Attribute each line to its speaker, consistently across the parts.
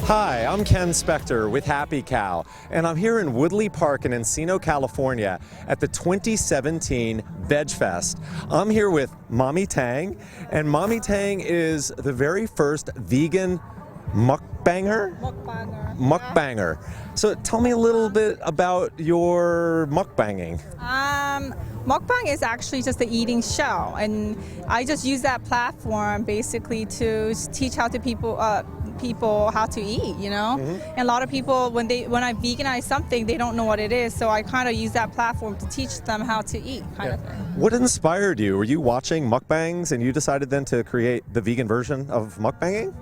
Speaker 1: Hi, I'm Ken Spector with HappyCow, and I'm here in Woodley Park in Encino, California at the 2017 VegFest. I'm here with MommyTang, and MommyTang is the very first vegan mukbanger? Mukbanger. So tell me a little bit about your mukbanging.
Speaker 2: Mukbang is actually just an eating show, and I just use that platform basically to teach how to people how to eat, you know. And a lot of people, when I veganize something, they don't know what it is, so I kind of use that platform to teach them how to eat, kind of thing.
Speaker 1: What inspired you? Were you watching mukbangs and you decided then to create the vegan version of mukbanging?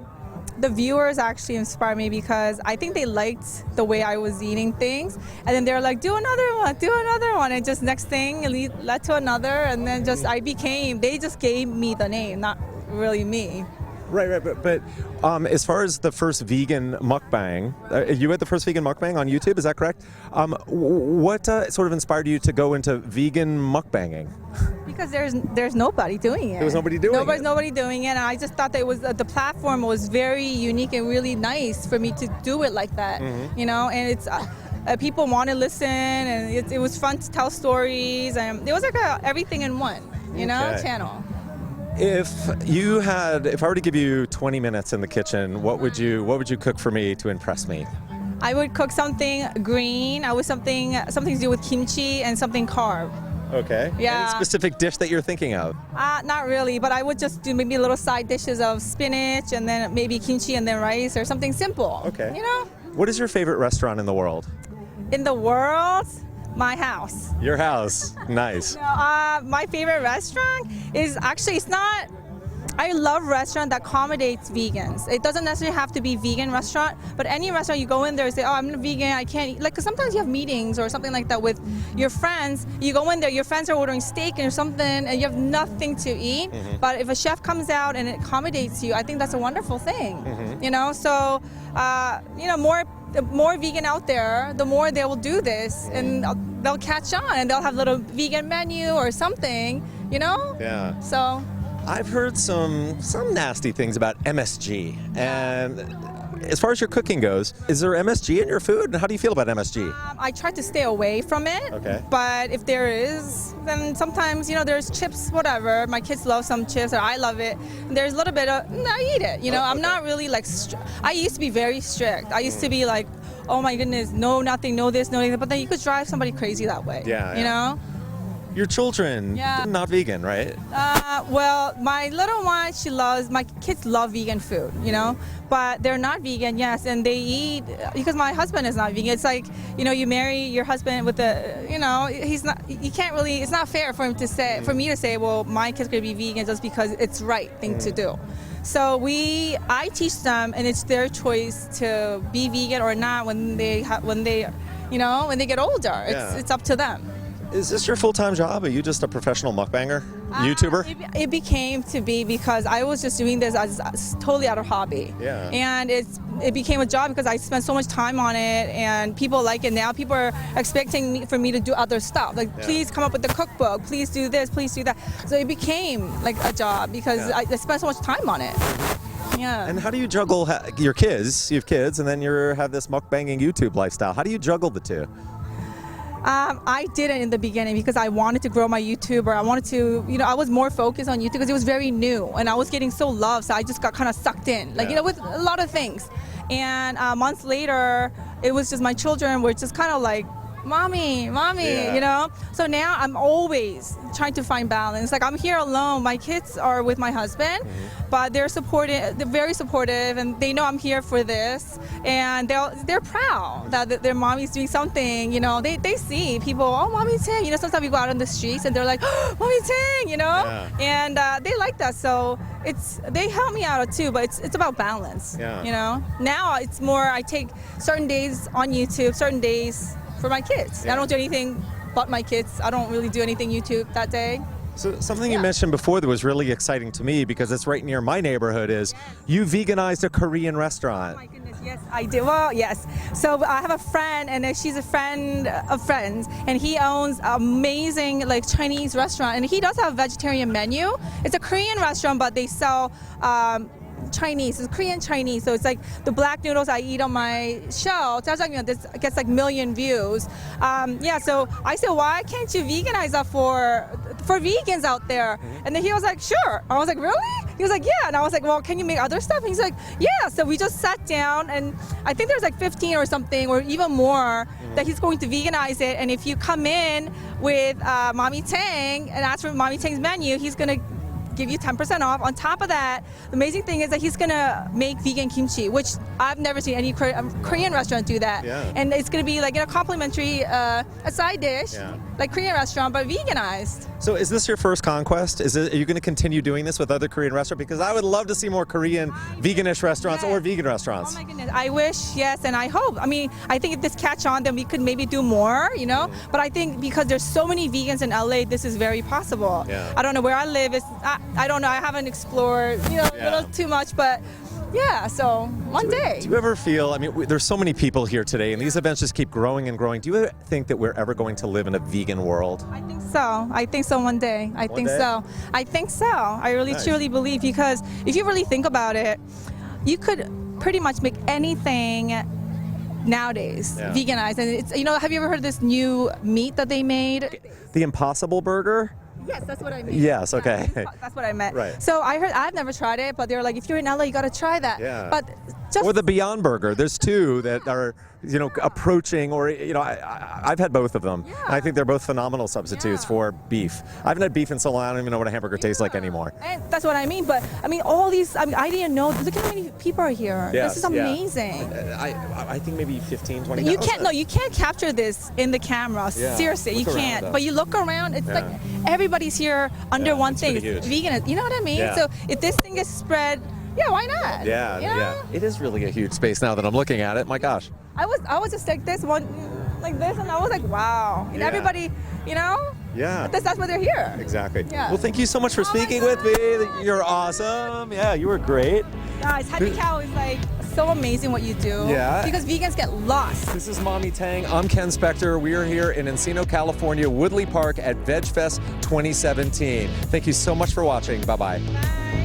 Speaker 2: The viewers actually inspired me because I think they liked the way I was eating things, and then they're like, do another one, and just next thing it led to another, and then they just gave me the name, not really me.
Speaker 1: Right, but as far as the first vegan mukbang, you had the first vegan mukbang on YouTube, is that correct? What sort of inspired you to go into vegan mukbanging?
Speaker 2: Because there's nobody doing it.
Speaker 1: There was nobody doing it.
Speaker 2: Nobody doing it, and I just thought that it was the platform was very unique and really nice for me to do it like that, you know. And it's people want to listen, and it was fun to tell stories, and it was like everything in one, you know, channel.
Speaker 1: If I were to give you 20 minutes in the kitchen, what would you cook for me to impress me?
Speaker 2: I would cook something green. I would something to do with kimchi and something carb.
Speaker 1: Okay.
Speaker 2: Yeah.
Speaker 1: Any specific dish that you're thinking of?
Speaker 2: Not really, but I would just do maybe little side dishes of spinach and then maybe kimchi and then rice or something simple.
Speaker 1: Okay.
Speaker 2: You know?
Speaker 1: What is your favorite restaurant in the world?
Speaker 2: In the world? My house.
Speaker 1: Your house. Nice.
Speaker 2: My favorite restaurant is actually, I love restaurant that accommodates vegans. It doesn't necessarily have to be vegan restaurant, but any restaurant you go in there and say, oh, I'm a vegan, I can't eat. Like, because sometimes you have meetings or something like that with your friends. You go in there, your friends are ordering steak or something, and you have nothing to eat. But if a chef comes out and it accommodates you, I think that's a wonderful thing. You know, so, you know, the more vegan out there, the more they will do this, and they'll catch on, and they'll have a little vegan menu or something, you know?
Speaker 1: Yeah.
Speaker 2: So
Speaker 1: I've heard some nasty things about MSG, and as far as your cooking goes, is there MSG in your food, and how do you feel about MSG?
Speaker 2: I try to stay away from it.
Speaker 1: Okay.
Speaker 2: But if there is, then sometimes, you know, there's chips, whatever. My kids love some chips, or I love it. There's a little bit of, I eat it. You know, I'm not really like, I used to be very strict. I used to be like, oh my goodness, no, nothing, no this, no anything. But then you could drive somebody crazy that way.
Speaker 1: Yeah.
Speaker 2: You know?
Speaker 1: Your children, not vegan, right?
Speaker 2: Well, my little one, my kids love vegan food, you know, but they're not vegan, yes, and they eat, because my husband is not vegan. It's like, you know, you marry your husband with you know, you can't really, it's not fair for him to say, for me to say, well, my kid's gonna be vegan just because it's the right thing to do. So I teach them, and it's their choice to be vegan or not when they get older. It's up to them.
Speaker 1: Is this your full-time job? Are you just a professional mukbanger? YouTuber?
Speaker 2: It became to be because I was just doing this as totally out of hobby.
Speaker 1: Yeah.
Speaker 2: And it became a job because I spent so much time on it, and people like it now. People are expecting for me to do other stuff. Like, please come up with the cookbook. Please do this. Please do that. So it became like a job because I spent so much time on it. Yeah.
Speaker 1: And how do you juggle your kids? You have kids, and then you have this mukbanging YouTube lifestyle. How do you juggle the two?
Speaker 2: I didn't in the beginning because I wanted to grow my YouTube, or I wanted to, you know, I was more focused on YouTube because it was very new and I was getting so loved, so I just got kind of sucked in, like, you know, with a lot of things. And months later, it was just my children were just kind of like, mommy, you know? So now I'm always trying to find balance. Like, I'm here alone. My kids are with my husband, but they're very supportive, and they know I'm here for this. And they're proud that their mommy's doing something, you know? They see people, oh, MommyTang, you know, sometimes we go out on the streets and they're like, oh, MommyTang, you know? Yeah. And they like that. So they help me out too, but it's about balance, you know? Now it's more, I take certain days on YouTube, certain days for my kids. I don't do anything but my kids. I don't really do anything YouTube that day.
Speaker 1: So something you mentioned before that was really exciting to me, because it's right near my neighborhood, is you veganized a Korean restaurant.
Speaker 2: Oh my goodness, yes, I did. Well, yes. So I have a friend, and she's a friend of friends, and he owns an amazing like Chinese restaurant, and he does have a vegetarian menu. It's a Korean restaurant, but they sell Chinese. It's Korean Chinese. So it's like the black noodles I eat on my show. 짜장면, this gets like million views. Yeah, so I said, why can't you veganize that for vegans out there? And then he was like, sure. I was like, really? He was like, yeah. And I was like, well, can you make other stuff? And he's like, yeah. So we just sat down, and I think there's like 15 or something, or even more, that he's going to veganize it. And if you come in with MommyTang and ask for MommyTang's menu, he's going to give you 10% off. On top of that, the amazing thing is that he's gonna make vegan kimchi, which I've never seen any Korean restaurant do that.
Speaker 1: Yeah.
Speaker 2: And it's gonna be like a complimentary a side dish, like Korean restaurant, but veganized.
Speaker 1: So is this your first conquest? Are you going to continue doing this with other Korean restaurants? Because I would love to see more Korean veganish restaurants or vegan restaurants.
Speaker 2: Oh my goodness, I wish, yes, and I hope. I mean, I think if this catch on, then we could maybe do more, you know? But I think because there's so many vegans in LA, this is very possible.
Speaker 1: Yeah.
Speaker 2: I don't know where I live. I don't know. I haven't explored, you know, a little too much, but yeah, so one day.
Speaker 1: Do you ever feel, I mean, there's so many people here today, and these events just keep growing and growing. Do you think that we're ever going to live in a vegan world?
Speaker 2: I think so. I think so one day. I think
Speaker 1: day?
Speaker 2: so. I think so. I really
Speaker 1: Nice.
Speaker 2: truly believe, because if you really think about it, you could pretty much make anything nowadays veganized. And it's, you know, have you ever heard of this new meat that they made?
Speaker 1: The Impossible Burger?
Speaker 2: Yes, that's what I mean.
Speaker 1: Yes, okay.
Speaker 2: That's what I meant.
Speaker 1: Right.
Speaker 2: So I've never tried it, but they were like, if you're in LA, you got to try that.
Speaker 1: Yeah.
Speaker 2: But just
Speaker 1: Or the Beyond Burger. There's two that are, you know, approaching, or, you know, I've had both of them.
Speaker 2: Yeah.
Speaker 1: And I think they're both phenomenal substitutes for beef. I haven't had beef in so long, I don't even know what a hamburger tastes like anymore.
Speaker 2: And that's what I mean. But I mean, all these, I mean, I didn't know. Look at how many people are here.
Speaker 1: Yes,
Speaker 2: This is amazing.
Speaker 1: I think maybe 15, 20.
Speaker 2: You can't, no, you can't capture this in the camera.
Speaker 1: Yeah.
Speaker 2: Seriously, you
Speaker 1: Look around
Speaker 2: can't.
Speaker 1: us.
Speaker 2: But you look around, it's like everybody's here under one
Speaker 1: it's
Speaker 2: thing.
Speaker 1: pretty
Speaker 2: It's
Speaker 1: huge.
Speaker 2: vegan. You know what I mean?
Speaker 1: Yeah.
Speaker 2: So if this thing is spread, yeah, why not?
Speaker 1: Yeah,
Speaker 2: You know?
Speaker 1: yeah. It is really a huge space now that I'm looking at it. My gosh.
Speaker 2: I was just like this one, like this, and I was like, wow. And
Speaker 1: Yeah.
Speaker 2: everybody, you know?
Speaker 1: Yeah.
Speaker 2: That's why they're here.
Speaker 1: Exactly.
Speaker 2: Yeah.
Speaker 1: Well, thank you so much for
Speaker 2: Oh my
Speaker 1: speaking with me. You're awesome. Yeah, you were great.
Speaker 2: Guys, HappyCow is like so amazing what you do.
Speaker 1: Yeah.
Speaker 2: Because vegans get lost.
Speaker 1: This is MommyTang. I'm Ken Spector. We are here in Encino, California, Woodley Park at VegFest 2017. Thank you so much for watching. Bye-bye.
Speaker 2: Bye.